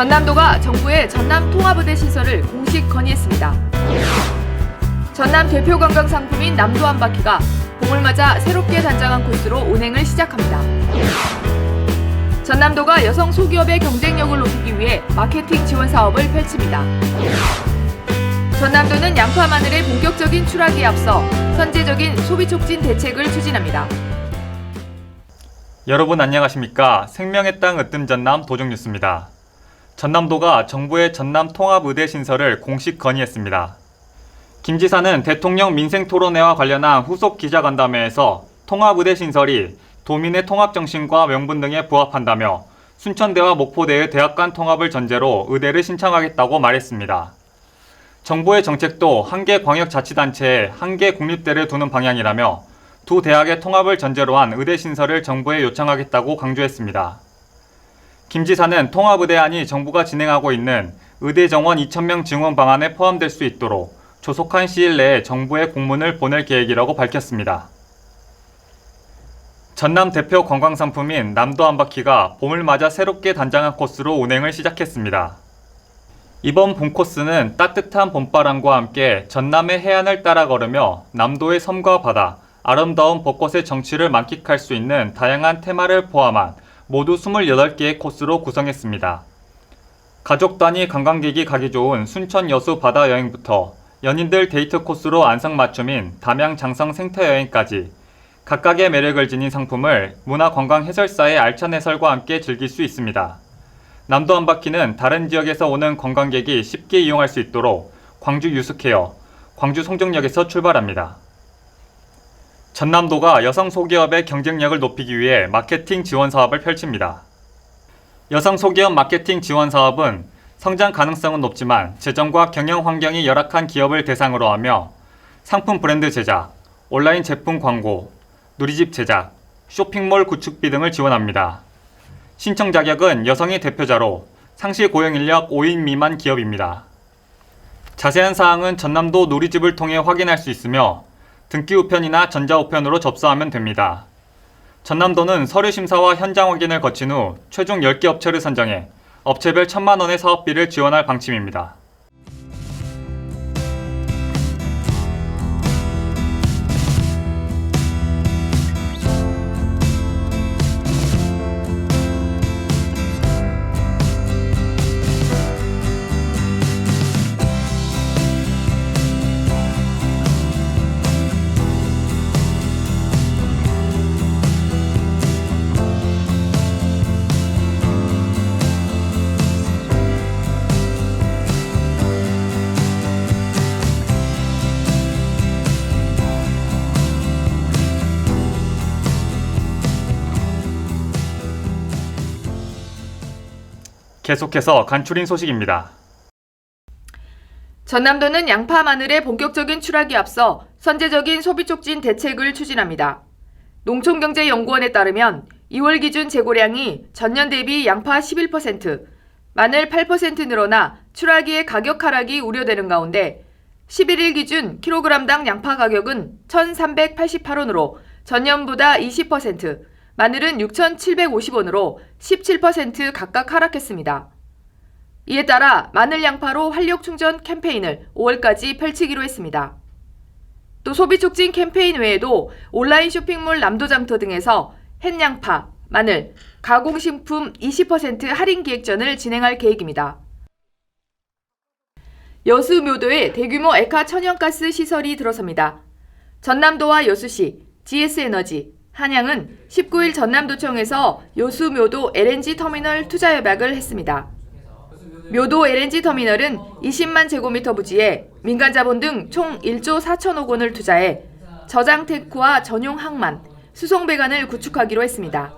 전남도가 정부의 전남 통합의대 시설을 공식 건의했습니다. 전남 대표 관광 상품인 남도 한 바퀴가 봄을 맞아 새롭게 단장한 코스로 운행을 시작합니다. 전남도가 여성 소기업의 경쟁력을 높이기 위해 마케팅 지원 사업을 펼칩니다. 전남도는 양파 마늘의 본격적인 출하기에 앞서 선제적인 소비 촉진 대책을 추진합니다. 여러분 안녕하십니까? 생명의 땅 으뜸 전남 도종뉴스입니다. 전남도가 정부의 전남 통합의대 신설을 공식 건의했습니다. 김 지사는 대통령 민생토론회와 관련한 후속 기자간담회에서 통합의대 신설이 도민의 통합정신과 명분 등에 부합한다며 순천대와 목포대의 대학 간 통합을 전제로 의대를 신청하겠다고 말했습니다. 정부의 정책도 한 개 광역자치단체에 한 개 국립대를 두는 방향이라며 두 대학의 통합을 전제로 한 의대 신설을 정부에 요청하겠다고 강조했습니다. 김 지사는 통합의대안이 정부가 진행하고 있는 의대 정원 2,000명 증원 방안에 포함될 수 있도록 조속한 시일 내에 정부에 공문을 보낼 계획이라고 밝혔습니다. 전남 대표 관광상품인 남도 한 바퀴가 봄을 맞아 새롭게 단장한 코스로 운행을 시작했습니다. 이번 봄 코스는 따뜻한 봄바람과 함께 전남의 해안을 따라 걸으며 남도의 섬과 바다, 아름다운 벚꽃의 정취를 만끽할 수 있는 다양한 테마를 포함한 모두 28개의 코스로 구성했습니다. 가족 단위 관광객이 가기 좋은 순천 여수 바다 여행부터 연인들 데이트 코스로 안성맞춤인 담양 장성 생태여행까지 각각의 매력을 지닌 상품을 문화관광 해설사의 알찬 해설과 함께 즐길 수 있습니다. 남도 한 바퀴는 다른 지역에서 오는 관광객이 쉽게 이용할 수 있도록 광주 유스케어, 광주 송정역에서 출발합니다. 전남도가 여성 소기업의 경쟁력을 높이기 위해 마케팅 지원 사업을 펼칩니다. 여성 소기업 마케팅 지원 사업은 성장 가능성은 높지만 재정과 경영 환경이 열악한 기업을 대상으로 하며 상품 브랜드 제작, 온라인 제품 광고, 누리집 제작, 쇼핑몰 구축비 등을 지원합니다. 신청 자격은 여성이 대표자로 상시 고용인력 5인 미만 기업입니다. 자세한 사항은 전남도 누리집을 통해 확인할 수 있으며 등기 우편이나 전자 우편으로 접수하면 됩니다. 전남도는 서류 심사와 현장 확인을 거친 후 최종 10개 업체를 선정해 업체별 1,000만 원의 사업비를 지원할 방침입니다. 계속해서 간추린 소식입니다. 전남도는 양파 마늘의 본격적인 출하기에 앞서 선제적인 소비 촉진 대책을 추진합니다. 농촌경제연구원에 따르면 2월 기준 재고량이 전년 대비 양파 11%, 마늘 8% 늘어나 출하기의 가격 하락이 우려되는 가운데 11일 기준 킬로그램당 양파 가격은 1,388원으로 전년보다 20%, 마늘은 6,750원으로 17% 각각 하락했습니다. 이에 따라 마늘 양파로 활력 충전 캠페인을 5월까지 펼치기로 했습니다. 또 소비 촉진 캠페인 외에도 온라인 쇼핑몰 남도장터 등에서 햇양파, 마늘, 가공식품 20% 할인 기획전을 진행할 계획입니다. 여수 묘도에 대규모 액화 천연가스 시설이 들어섭니다. 전남도와 여수시, GS에너지, 한양은 19일 전남도청에서 여수 묘도 LNG 터미널 투자 협약을 했습니다. 묘도 LNG 터미널은 20만 제곱미터 부지에 민간 자본 등 총 1조 4천억 원을 투자해 저장 탱크와 전용 항만, 수송 배관을 구축하기로 했습니다.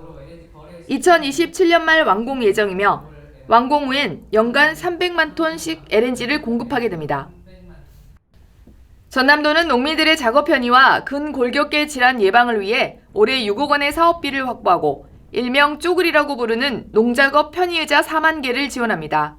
2027년 말 완공 예정이며 완공 후엔 연간 300만 톤씩 LNG를 공급하게 됩니다. 전남도는 농민들의 작업 편의와 근골격계 질환 예방을 위해 올해 6억 원의 사업비를 확보하고 일명 쪼그리라고 부르는 농작업 편의의자 4만 개를 지원합니다.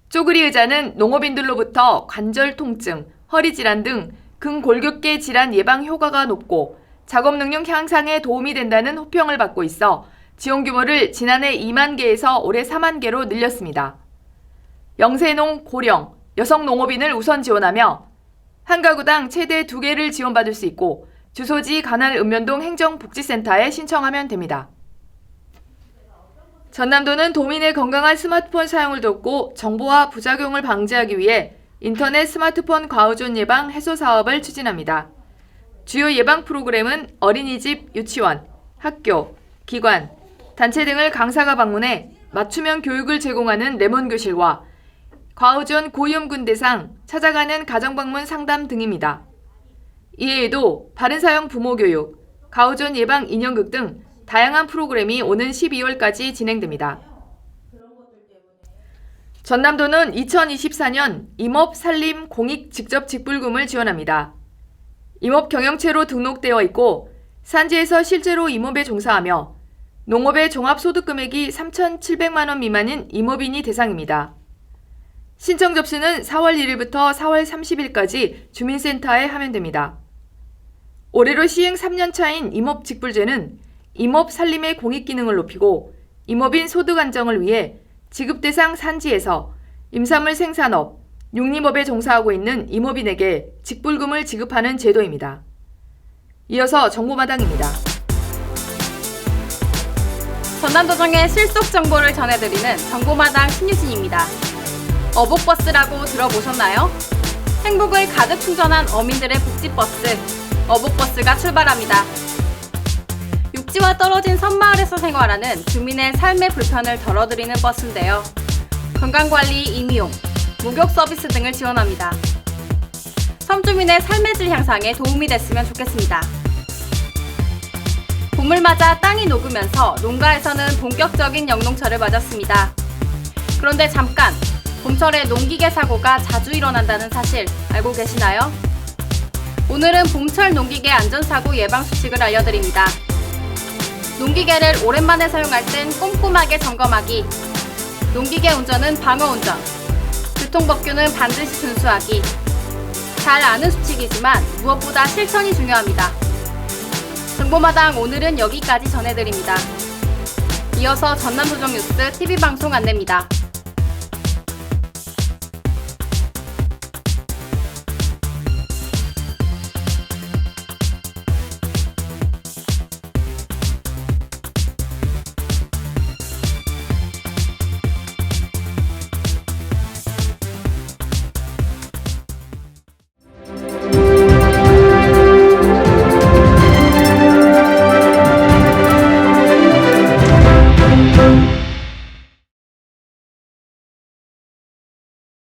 쪼그리 의자는 농업인들로부터 관절 통증, 허리 질환 등 근골격계 질환 예방 효과가 높고 작업 능력 향상에 도움이 된다는 호평을 받고 있어 지원 규모를 지난해 2만 개에서 올해 4만 개로 늘렸습니다. 영세농, 고령, 여성 농업인을 우선 지원하며 한 가구당 최대 2개를 지원받을 수 있고 주소지 관할 읍면동 행정복지센터에 신청하면 됩니다. 전남도는 도민의 건강한 스마트폰 사용을 돕고 정보와 부작용을 방지하기 위해 인터넷 스마트폰 과의존 예방 해소 사업을 추진합니다. 주요 예방 프로그램은 어린이집, 유치원, 학교, 기관, 단체 등을 강사가 방문해 맞춤형 교육을 제공하는 레몬교실과 과의존 고위험군 대상 찾아가는 가정방문 상담 등입니다. 이외에도 바른사용 부모교육, 과의존 예방 인형극 등 다양한 프로그램이 오는 12월까지 진행됩니다. 전남도는 2024년 임업, 산림, 공익 직접 직불금을 지원합니다. 임업 경영체로 등록되어 있고 산지에서 실제로 임업에 종사하며 농업의 종합소득금액이 3,700만 원 미만인 임업인이 대상입니다. 신청 접수는 4월 1일부터 4월 30일까지 주민센터에 하면 됩니다. 올해로 시행 3년 차인 임업 직불제는 임업 산림의 공익기능을 높이고 임업인 소득 안정을 위해 지급 대상 산지에서 임산물 생산업, 육림업에 종사하고 있는 임업인에게 직불금을 지급하는 제도입니다. 이어서 정보마당입니다. 전남도정의 실속 정보를 전해드리는 정보마당 신유진입니다. 어복버스라고 들어보셨나요? 행복을 가득 충전한 어민들의 복지버스, 어복버스가 출발합니다. 육지와 떨어진 섬마을에서 생활하는 주민의 삶의 불편을 덜어드리는 버스인데요. 건강관리, 임용, 목욕 서비스 등을 지원합니다. 섬주민의 삶의 질 향상에 도움이 됐으면 좋겠습니다. 봄을 맞아 땅이 녹으면서 농가에서는 본격적인 영농철을 맞았습니다. 그런데 잠깐, 봄철에 농기계 사고가 자주 일어난다는 사실 알고 계시나요? 오늘은 봄철 농기계 안전사고 예방 수칙을 알려드립니다. 농기계를 오랜만에 사용할 땐 꼼꼼하게 점검하기, 농기계 운전은 방어운전, 교통법규는 반드시 준수하기. 잘 아는 수칙이지만 무엇보다 실천이 중요합니다. 정보마당 오늘은 여기까지 전해드립니다. 이어서 전남도정 뉴스 TV방송 안내입니다.